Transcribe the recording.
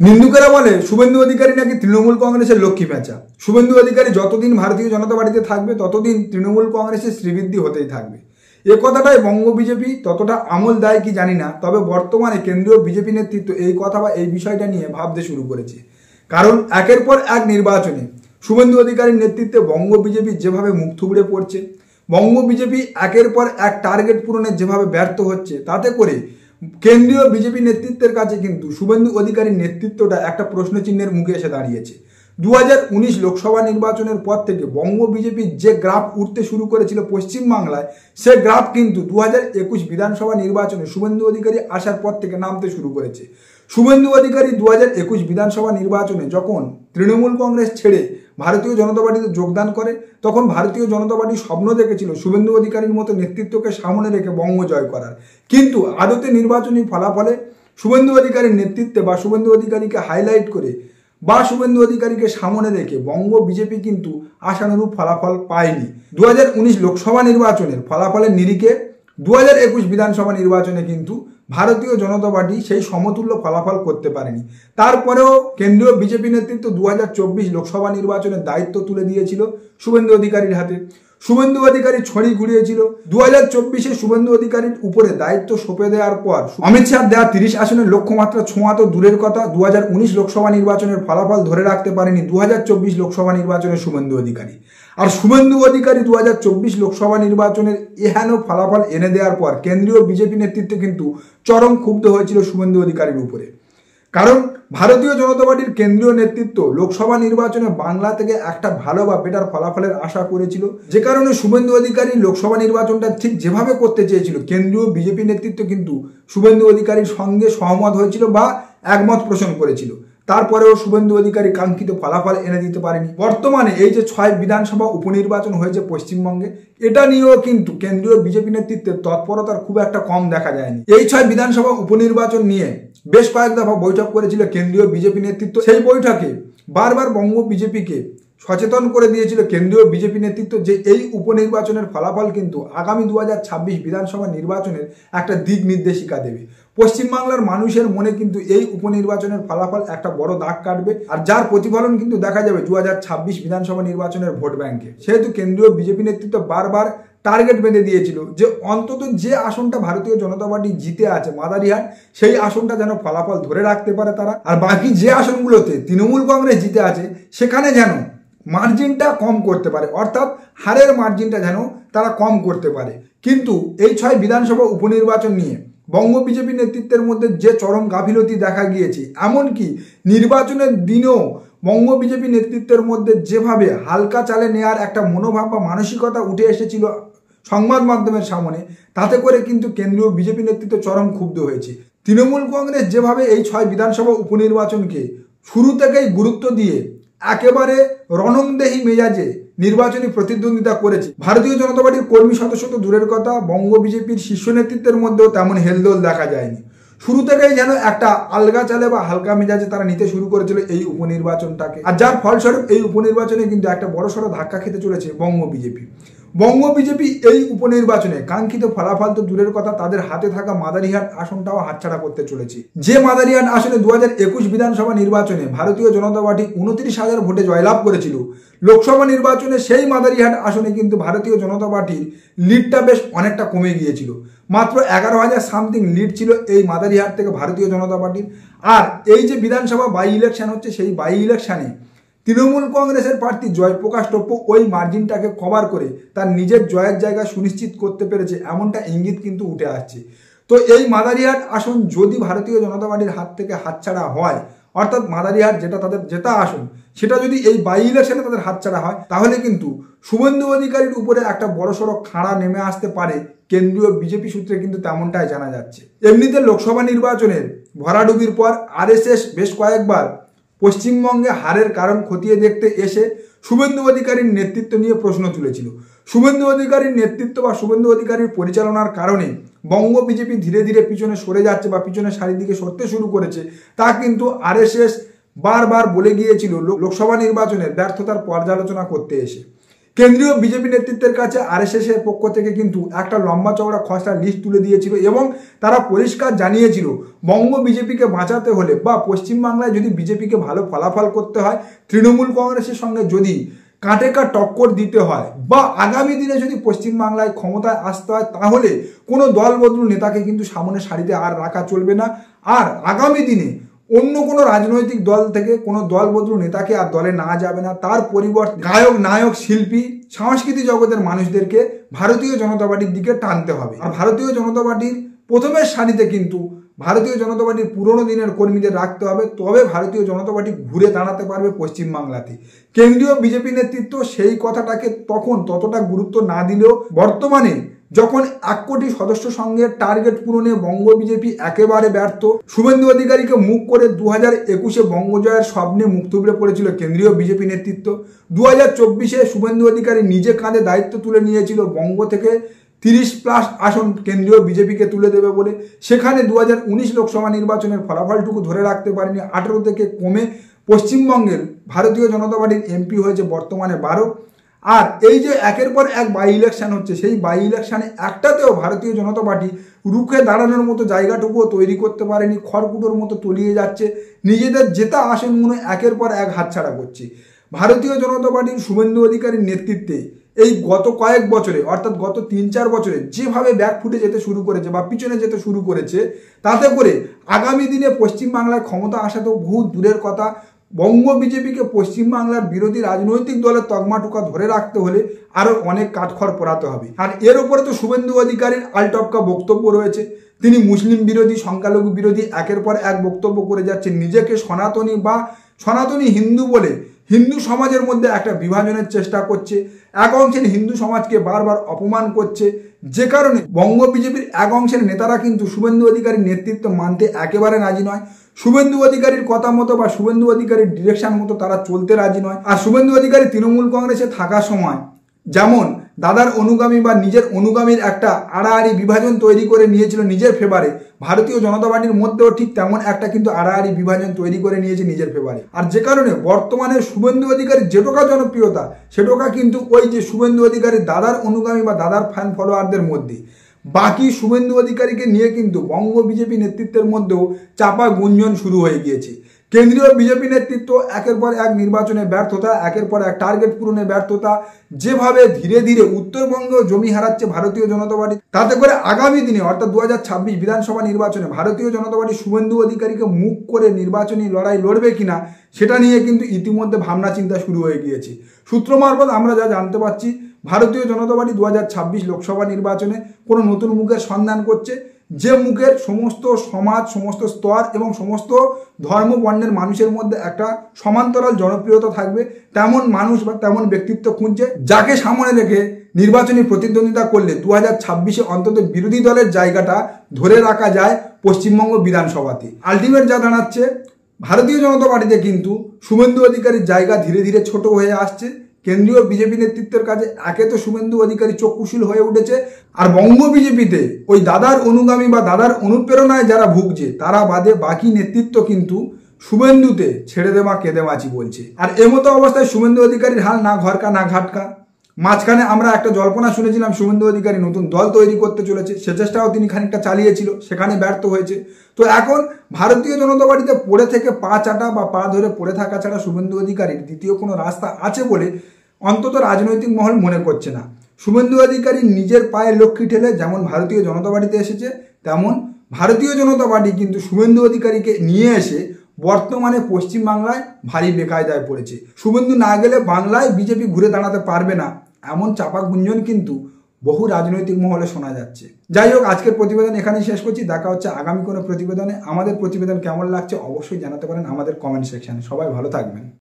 নিন্দুকেরা বলে শুভেন্দু অধিকারী নাকি তৃণমূল কংগ্রেসের লক্ষ্মী পেঁচা। শুভেন্দু অধিকারী যতদিন ভারতীয় জনতা পার্টিতে থাকবে ততদিন তৃণমূল কংগ্রেসের শ্রীবৃদ্ধি হতেই থাকবে। এ কথাটাই বঙ্গ বিজেপি ততটা আমল দেয় কি জানি না, তবে বর্তমানে কেন্দ্রীয় বিজেপি নেতৃত্ব এই কথা বা এই বিষয়টা নিয়ে ভাবতে শুরু করেছে। কারণ একের পর এক নির্বাচনে শুভেন্দু অধিকারীর নেতৃত্বে বঙ্গ বিজেপি যেভাবে মুখ থুবড়ে পড়ছে, বঙ্গ বিজেপি একের পর এক টার্গেট পূরণে যেভাবে ব্যর্থ হচ্ছে, তাতে করে কেন্দ্রীয় বিজেপি নেতৃত্বের কাছে কিন্তু শুভেন্দু অধিকারীর নেতৃত্বটা একটা প্রশ্নচিহ্নের মুখে এসে দাঁড়িয়েছে। 2019 লোকসভা নির্বাচনের পর থেকে বঙ্গ বিজেপির যে গ্রাফ উঠতে শুরু করেছিল পশ্চিমবাংলায়, সে গ্রাফ কিন্তু 2021 বিধানসভা নির্বাচনে শুভেন্দু অধিকারী আসার পর থেকে নামতে শুরু করেছে। শুভেন্দু অধিকারী 2021 বিধানসভা নির্বাচনে যখন তৃণমূল কংগ্রেস ছেড়ে ভারতীয় জনতা পার্টিতে যোগদান করে, তখন ভারতীয় জনতা পার্টি স্বপ্ন দেখেছিল শুভেন্দু অধিকারীর মতো নেতৃত্বকে সামনে রেখে বঙ্গ জয় করার। কিন্তু আদতে নির্বাচনী ফলাফলে শুভেন্দু অধিকারীর নেতৃত্বে বা শুভেন্দু অধিকারীকে হাইলাইট করে বা শুভেন্দু অধিকারীকে সামনে রেখে বঙ্গ বিজেপি কিন্তু আশানুরূপ ফলাফল পায়নি। 2019 লোকসভা নির্বাচনের ফলাফলের নিরিখে 2021 বিধানসভা নির্বাচনে কিন্তু ভারতীয় জনতা পার্টি সেই সমতুল্য ফলাফল করতে পারেনি। তারপরেও কেন্দ্রীয় বিজেপি নেতৃত্ব 2024 লোকসভা নির্বাচনের দায়িত্ব তুলে দিয়েছিল শুভেন্দু অধিকারীর হাতে। শুভেন্দু অধিকারী ছড়ি ঘুরিয়েছিল। 2024-এ শুভেন্দু অধিকারীর উপরে দায়িত্ব সঁপে দেওয়ার পর অমিত শাহ দেওয়া 30 আসনের লক্ষ্যমাত্রা ছোঁয়া তো দূরের কথা, 2019 লোকসভা নির্বাচনের ফলাফল ধরে রাখতে পারেনি 2024 লোকসভা নির্বাচনের শুভেন্দু অধিকারী। আর শুভেন্দু অধিকারী 2024 লোকসভা নির্বাচনের এহেন ফলাফল এনে দেওয়ার পর কেন্দ্রীয় বিজেপি নেতৃত্ব কিন্তু চরম ক্ষুব্ধ হয়েছিল শুভেন্দু অধিকারীর উপরে। কারণ ভারতীয় জনতা পার্টির কেন্দ্রীয় নেতৃত্ব লোকসভা নির্বাচনে বাংলা থেকে একটা ভালো বা বেটার ফলাফলের আশা করেছিল, যে কারণে শুভেন্দু অধিকারী লোকসভা নির্বাচনটা ঠিক যেভাবে করতে চেয়েছিল কেন্দ্রীয় বিজেপি নেতৃত্ব কিন্তু শুভেন্দু অধিকারীর সঙ্গে সহমত হয়েছিল বা একমত পোষণ করেছিল। তারপরেও শুভেন্দু অধিকারী কাঙ্ক্ষিত ফলাফল এনে দিতে পারেনি। বর্তমানে এই যে 6 বিধানসভা উপনির্বাচন হয়েছে পশ্চিমবঙ্গে, এটা নিয়েও কিন্তু কেন্দ্রীয় বিজেপি নেতৃত্বের তৎপরতার খুব একটা কম দেখা যায়নি। এই 6 বিধানসভা উপনির্বাচন নিয়ে বেশ কয়েক দফা বৈঠক করেছিল কেন্দ্রীয় বিজেপি নেতৃত্ব। সেই বৈঠকে বারবার বঙ্গ বিজেপিকে সচেতন করে দিয়েছিল কেন্দ্রীয় বিজেপি নেতৃত্ব যে এই উপনির্বাচনের ফলাফল কিন্তু আগামী 2026 বিধানসভা নির্বাচনের একটা দিক নির্দেশিকা দেবে। পশ্চিমবাংলার মানুষের মনে কিন্তু এই উপনির্বাচনের ফলাফল একটা বড় দাগ কাটবে, আর যার প্রতিফলন কিন্তু দেখা যাবে 2026 বিধানসভা নির্বাচনের ভোট ব্যাংকে। সেহেতু কেন্দ্রীয় বিজেপি নেতৃত্ব বারবার টার্গেট বেঁধে দিয়েছিল যে অন্তত যে আসনটা ভারতীয় জনতা পার্টি জিতে আছে মাদারিহাট, সেই আসনটা যেন ফলাফল ধরে রাখতে পারে তারা, আর বাকি যে আসনগুলোতে তৃণমূল কংগ্রেস জিতে আছে সেখানে যেন মার্জিনটা কম করতে পারে, অর্থাৎ হারের মার্জিনটা যেন তারা কম করতে পারে। কিন্তু এই 6 বিধানসভা উপনির্বাচন নিয়ে বঙ্গ বিজেপি নেতৃত্বের মধ্যে যে চরম গাফিলতি দেখা গিয়েছে, এমনকি নির্বাচনের দিনেও বঙ্গ বিজেপি নেতৃত্বের মধ্যে যেভাবে হালকা চালে নেওয়ার একটা মনোভাব বা মানসিকতা উঠে এসেছিল সংবাদ মাধ্যমের সামনে, তাতে করে কিন্তু কেন্দ্রীয় বিজেপি নেতৃত্ব চরম ক্ষুব্ধ হয়েছে। তৃণমূল কংগ্রেস যেভাবে এই 6 বিধানসভা উপনির্বাচনকে শুরু থেকেই গুরুত্ব দিয়ে একেবারে রণংদেহী মেজাজে নির্বাচনী প্রতিদ্বন্দ্বিতা করেছে, ভারতীয় জনতা পার্টির কর্মী সদস্য তো দূরের কথা, বঙ্গ বিজেপির শীর্ষ নেতৃত্বের মধ্যেও তেমন হেলদোল দেখা যায়নি। শুরু থেকেই যেন একটা আলগা চালে বা হালকা মেজাজে তারা নিতে শুরু করেছিল এই উপনির্বাচনটাকে, আর যার ফলস্বরূপ এই উপনির্বাচনে কিন্তু একটা বড়সড় ধাক্কা খেতে চলেছে বঙ্গ বিজেপি। বঙ্গ বিজেপি এই উপনির্বাচনে কাঙ্ক্ষিত ফলাফল তো দূরের কথা, তাদের হাতে থাকা মাদারিহাট আসনটাও হাতছাড়া করতে চলেছে। যে মাদারিহাট আসনে 2021 বিধানসভা নির্বাচনে ভারতীয় জনতা পার্টি 29,000 ভোটে জয়লাভ করেছিল, লোকসভা নির্বাচনে সেই মাদারিহাট আসনে কিন্তু ভারতীয় জনতা পার্টির লিডটা বেশ অনেকটা কমে গিয়েছিল। মাত্র 11,000 সামথিং লিড ছিল এই মাদারিহাট থেকে ভারতীয় জনতা পার্টির। আর এই যে বিধানসভা বাই ইলেকশন হচ্ছে, সেই বাই ইলেকশনে তৃণমূল কংগ্রেসের প্রার্থী জয়প্রকাশ টপ্প ওই মার্জিনটাকে কভার করে তার নিজের জয়ের জায়গা সুনিশ্চিত করতে পেরেছে, এমনটা ইঙ্গিত কিন্তু উঠে আসছে। তো এই মাদারিহাট আসন যদি ভারতীয় জনতা পার্টির হাত থেকে হাতছাড়া হয়, অর্থাৎ মাদারিহাট যেটা তাদের জেতা আসন, সেটা যদি এই বাই ইলেকশনে তাদের হাতছাড়া হয়, তাহলে কিন্তু শুভেন্দু অধিকারীর উপরে একটা বড়সড় খাড়া নেমে আসতে পারে কেন্দ্রীয় বিজেপি সূত্রে কিন্তু তেমনটাই জানা যাচ্ছে। এমনিতে লোকসভা নির্বাচনের ভরাডুবির পর আরএসএস বেশ কয়েকবার পশ্চিমবঙ্গে হারের কারণ খতিয়ে দেখতে এসে শুভেন্দু অধিকারীর নেতৃত্ব নিয়ে প্রশ্ন তুলেছিল। শুভেন্দু অধিকারীর নেতৃত্ব বা শুভেন্দু অধিকারীর পরিচালনার কারণে বঙ্গ বিজেপি ধীরে ধীরে পিছনে সরে যাচ্ছে বা পিছনের সারির দিকে সরতে শুরু করেছে, তা কিন্তু আরএসএস বারবার বলে গিয়েছিল লোকসভা নির্বাচনের ব্যর্থতার পর্যালোচনা করতে এসে। কেন্দ্রীয় বিজেপি নেতৃত্বের কাছে আরএসএস এর পক্ষ থেকে কিন্তু একটা লম্বা চওড়া খসড়া লিস্ট তুলে দিয়েছিল এবং তারা পরিষ্কার জানিয়েছিল বঙ্গ বিজেপিকে বাঁচাতে হলে বা পশ্চিমবাংলায় যদি বিজেপিকে ভালো ফলাফল করতে হয়, তৃণমূল কংগ্রেসের সঙ্গে যদি কাঁটে কাট টক্কর দিতে হয় বা আগামী দিনে যদি পশ্চিমবাংলায় ক্ষমতায় আসতে হয়, তাহলে কোনো দলবদলু নেতাকে কিন্তু সামনের সারিতে আর রাখা চলবে না। আর আগামী দিনে অন্য কোনো রাজনৈতিক দল থেকে কোনো দলবদলু নেতাকে আর দলে না যাবে না। তার পরিবর্তে গায়ক, নায়ক, শিল্পী, সাংস্কৃতিক জগতের মানুষদেরকে ভারতীয় জনতা পার্টির দিকে টানতে হবে। আর ভারতীয় জনতা পার্টির প্রথমের সারিতে কিন্তু ভারতীয় জনতা পার্টির পুরনো দিনের কর্মীদের রাখতে হবে, তবে ভারতীয় জনতা পার্টি ঘুরে দাঁড়াতে পারবে পশ্চিমবাংলাতে। কেন্দ্রীয় বিজেপি নেতৃত্ব সেই কথাটাকে তখন ততটা গুরুত্ব না দিলেও বর্তমানে যখন 1 কোটি সদস্য সঙ্গে টার্গেট পূরণে বঙ্গ বিজেপি একেবারে ব্যর্থ, শুভেন্দু অধিকারীকে মুখ করে 2021-এ বঙ্গজয়ের স্বপ্নে মুখ থুবড়ে পড়েছিল কেন্দ্রীয় বিজেপি নেতৃত্ব। 2024-এ শুভেন্দু অধিকারী নিজে কাঁধে দায়িত্ব তুলে নিয়েছিল বঙ্গ থেকে 30+ আসন কেন্দ্রীয় বিজেপিকে তুলে দেবে বলে। সেখানে 2019 লোকসভা নির্বাচনের ফলাফলটুকু ধরে রাখতে পারেনি, 18 থেকে কমে পশ্চিমবঙ্গের ভারতীয় জনতা পার্টির এমপি হয়েছে বর্তমানে 12। আর এই যে একের পর এক বাই ইলেকশন হচ্ছে, সেই বাই ইলেকশনে একটাতেও ভারতীয় জনতা পার্টি রুখে দাঁড়ানোর মতো জায়গাটুকুও তৈরি করতে পারেনি, খড়কুটোর মতো তলিয়ে যাচ্ছে, নিজেদের জেতা আসনগুলো একের পর এক হাতছাড়া করছে। ভারতীয় জনতা পার্টির শুভেন্দু অধিকারীর নেতৃত্বে এই গত কয়েক বছরে, অর্থাৎ গত 3-4 বছরে যেভাবে ব্যাক ফুটে যেতে শুরু করেছে বা পিছনে যেতে শুরু করেছে, তাতে করে আগামী দিনে পশ্চিমবাংলায় ক্ষমতা আসা তো বহু দূরের কথা, বঙ্গ বিজেপিকে পশ্চিমবাংলার বিরোধী রাজনৈতিক দলের তকমাটুকা ধরে রাখতে হলে আরও অনেক কাঠখড় পোড়াতে হবে। আর এর উপরে তো শুভেন্দু অধিকারীর আলটপকা বক্তব্য রয়েছে। তিনি মুসলিম বিরোধী, সংখ্যালঘু বিরোধী একের পর এক বক্তব্য করে যাচ্ছেন, নিজেকে সনাতনী বা সনাতনী হিন্দু বলে হিন্দু সমাজের মধ্যে একটা বিভাজনের চেষ্টা করছে, এক অংশের হিন্দু সমাজকে বারবার অপমান করছে, যে কারণে বঙ্গ বিজেপির এক অংশের নেতারা কিন্তু শুভেন্দু অধিকারীর নেতৃত্ব মানতে একেবারে রাজি নয়। শুভেন্দু অধিকারীর কথা মতো বা শুভেন্দু অধিকারীর ডিরেকশন মতো তারা চলতে রাজি নয়। আর শুভেন্দু অধিকারী তৃণমূল কংগ্রেসে থাকার সময় যেমন দাদার অনুগামী বা নিজের অনুগামীর একটা আড়াআড়ি বিভাজন তৈরি করে নিয়েছিল নিজের ফেভারে, ভারতীয় জনতা পার্টির মধ্যেও ঠিক তেমন একটা কিন্তু আড়াআড়ি বিভাজন তৈরি করে নিয়েছে নিজের ফেভারে। আর যে কারণে বর্তমানে শুভেন্দু অধিকারীর যেটোকা জনপ্রিয়তা, সেটোকা কিন্তু ওই যে শুভেন্দু অধিকারীর দাদার অনুগামী বা দাদার ফ্যান ফলোয়ারদের মধ্যে। বাকি শুভেন্দু অধিকারীকে নিয়ে কিন্তু বঙ্গ বিজেপি নেতৃত্বের মধ্যেও চাপা গুঞ্জন শুরু হয়ে গিয়েছে। কেন্দ্রীয় বিজেপি নেতৃত্ব একের পর এক নির্বাচনে ব্যর্থতা, একের পর এক টার্গেট পূরণে ব্যর্থতা, যেভাবে ধীরে ধীরে উত্তরবঙ্গেও জমি হারাচ্ছে ভারতীয় জনতা পার্টি, তাতে করে আগামী দিনে অর্থাৎ 2026 বিধানসভা নির্বাচনে ভারতীয় জনতা পার্টি শুভেন্দু অধিকারীকে মুখ করে নির্বাচনী লড়াই লড়বে কিনা সেটা নিয়ে কিন্তু ইতিমধ্যে ভাবনা চিন্তা শুরু হয়ে গিয়েছে। সূত্র মারফত আমরা যা জানতে পারছি, ভারতীয় জনতা পার্টি 2026 লোকসভা নির্বাচনে কোনো নতুন মুখের সন্ধান করছে, যে মুখের সমস্ত সমাজ, সমস্ত স্তর এবং সমস্ত ধর্ম বর্ণের মানুষের মধ্যে একটা সমান্তরাল জনপ্রিয়তা থাকবে, তেমন মানুষ বা তেমন ব্যক্তিত্ব খুঁজছে, যাকে সামনে রেখে নির্বাচনী প্রতিদ্বন্দ্বিতা করলে 2026-এ অন্তত বিরোধী দলের জায়গাটা ধরে রাখা যায় পশ্চিমবঙ্গ বিধানসভাতে। আলটিমেট যা দাঁড়াচ্ছে, ভারতীয় জনতা পার্টিতে কিন্তু শুভেন্দু অধিকারীর জায়গা ধীরে ধীরে ছোট হয়ে আসছে। কেন্দ্রীয় বিজেপি নেতৃত্বের কাছে একে তো শুভেন্দু অধিকারী চক্ষুশীল হয়ে উঠেছে, আর বঙ্গ বিজেপিতে ওই দাদার অনুগামী বা দাদার অনুপ্রেরণায় যারা ভুগছে তারা বাদে বাকি নেতৃত্ব কিন্তু শুভেন্দুতে ছেড়ে দেওয়া কেঁদে বাঁচি বলছে। আর এমতো অবস্থায় শুভেন্দু অধিকারীর হাল না ঘরকা না ঘাটকা। মাঝখানে আমরা একটা জল্পনা শুনেছিলাম শুভেন্দু অধিকারী নতুন দল তৈরি করতে চলেছে, সে চেষ্টাও তিনি খানিকটা চালিয়েছিল, সেখানে ব্যর্থ হয়েছে। তো এখন ভারতীয় জনতা পার্টিতে পড়ে থেকে পা চাটা বা পা ধরে পড়ে থাকা ছাড়া শুভেন্দু অধিকারীর দ্বিতীয় কোনো রাস্তা আছে বলে অন্তত রাজনৈতিক মহল মনে করছে না। শুভেন্দু অধিকারী নিজের পায়ে লক্ষ্মী ঠেলে যেমন ভারতীয় জনতা পার্টিতে এসেছে, তেমন ভারতীয় জনতা পার্টি কিন্তু শুভেন্দু অধিকারীকে নিয়ে এসে বর্তমানে পশ্চিমবাংলায় ভারী বেকায়দায় পড়েছে। শুভেন্দু না গেলে বাংলায় বিজেপি ঘুরে দাঁড়াতে পারবে না, এমন চাপা গুঞ্জন কিন্তু বহু রাজনৈতিক মহলে শোনা যাচ্ছে। যাই হোক, আজকের প্রতিবেদন এখানেই শেষ করছি। দেখা হচ্ছে আগামী কোনো প্রতিবেদনে। আমাদের প্রতিবেদন কেমন লাগছে অবশ্যই জানাতে পারেন আমাদের কমেন্ট সেকশনে। সবাই ভালো থাকবেন।